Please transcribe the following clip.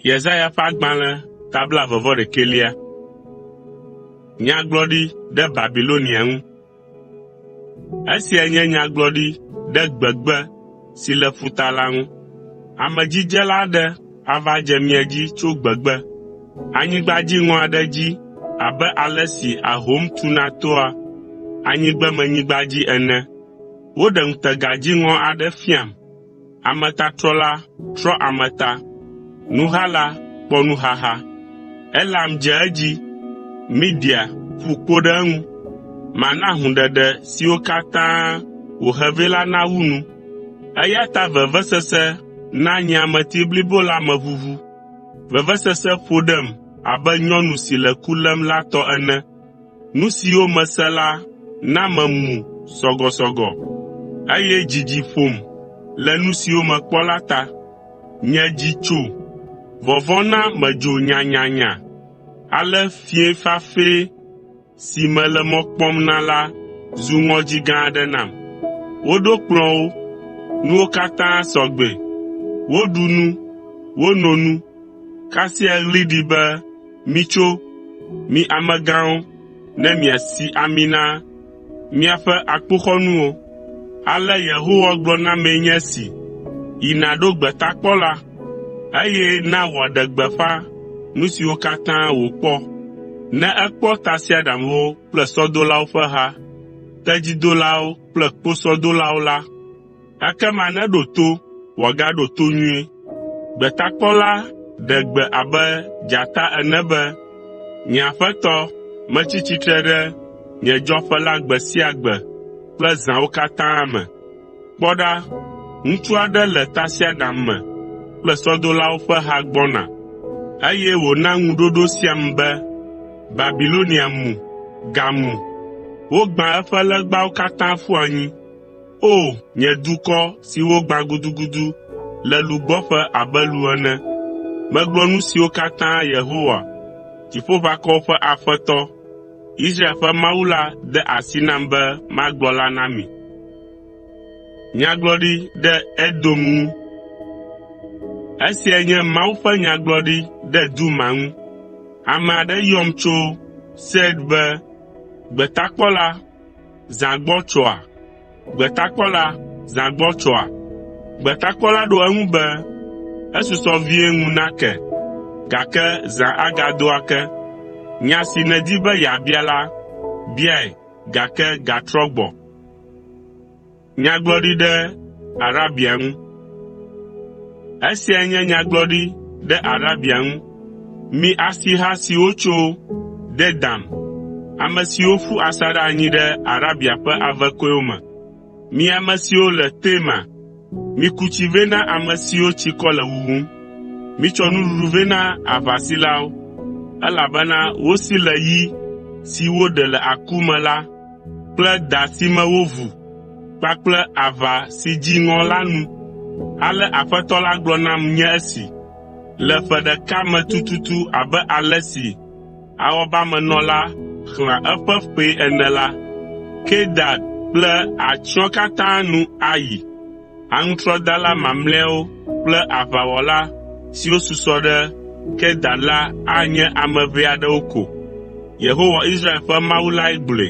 Yesaya ƒe agbalẽ tabla 21. Nyagblɔɖi ɖe Babilonia ŋu. Esia nye nyagblɔɖi ɖe gbegbe si le ƒuta la ŋu. Amedzidzela aɖe ava dze mia dzi tso gbegbe, anyigba dziŋɔ aɖe dzi abe ale si ahom tuna toa anyigbemenyigba dzi ene. Woɖe ŋutega dziŋɔ aɖe fiam. Ametatrɔla trɔ ameta, nuhala kpɔ nuhaha. Elam dze edzi, Media ƒu kpo ɖe eŋu. Mana hũɖeɖe siwo katã wòhe vɛ la nawu nu. Eya ta vevesese na nye ameti blibo la me ʋuʋu. Vevesese ƒo ɖem abe nyɔnu si le ku lém la tɔ ene. Nu siwo mese la na memu sɔgɔsɔgɔ, eye dzidzi ƒom le nu siwo mekpɔ la ta. Nye dzi tso, vɔvɔ̃ na medzo nyanyanya. Ale fiẽ fafɛ si mele mɔ kpɔm na la zu ŋɔdzi gã aɖe nam. Woɖo kplɔ̃wo, nuwo katã sɔgbe. Woɖu nu, wono nu, kasia ɣli ɖi be, mitso, mi amegãwo, ne miasi ami na miaƒe akpoxɔnuwo. Ale Yehowa gblɔ na mee nye esi, yi nàɖo gbetakpɔla, eye na wòaɖe gbeƒã nu siwo katã wòkpɔ. Ne ekpɔ tasiaɖamwo kple sɔdolawo ƒe ha, tedzidolawo kple kposɔdolawo la, ekema neɖo to wòagaɖo to nyuie. Gbetakpɔla ɖe gbe abe dzata ene be, nye Aƒetɔ metsi tsitre ɖe nye dzɔƒe la gbe sia gbe kple zãwo katã me. Kpɔ ɖa, ŋutsu aɖe le tasiaɖam me kple sɔdolawo ƒe ha gbɔna, eye wòna ŋuɖoɖo siam be, Babilonia mu, gamu. Wogbã eƒe legbawo katã ƒu anyi. O, nye dukɔ si wogbã gudugudu le lugbɔƒe abe lu ene. Megblɔ nu siwo katã Yehowa, Dziƒoʋakɔwo ƒe Aƒetɔ, Israel ƒe Mawu la de asi nam be magblɔ la na mi. Nyagblɔɖi ɖe Edom ŋu. Esia nye Mawu ƒe nyagblɔɖi ɖe Duma ŋu. Ame aɖe yɔm tso Seir be, gbetakpɔla, zã gbɔ tsoa? Gbetakpɔla, zã gbɔ tsoa? Gbetakpɔla ɖo eŋu be, esusɔ vie ŋu nake, gake zã agado ake. Nya si nèdi be yeabia la, biae, gake gatrɔ gbɔ. Nyagblɔɖi ɖe Arabia ŋu. Esia nye nyagblɔɖi ɖe Arabia ŋu. Mi asiha siwo tso Dedam, ame siwo ƒu asaɖa anyi ɖe Arabia ƒe avekɔewo me. Mi ame siwo le Tema, miku tsi vɛ na ame siwo tsikɔ le wuwum. Mitsɔ nuɖuɖu vɛ na aʋasilawo, elabena wosi le yi si woɖe le aku me la kple da si me wovu kpakple aʋa si dzi ŋɔ la nu. Ale Aƒetɔ la gblɔ nam nye esi, le ƒe ɖeka me tututu abe ale si awɔbamenɔla xlẽa eƒe ƒee ene la, Kedar kple atsyɔ̃ katã nu ayi. Aŋutrɔdala mamlɛawo kple aʋawɔla siwo susɔ ɖe Kedar la anye ame ʋɛ aɖewo ko. Yehowa Israel ƒe Mawu lae gblɔe.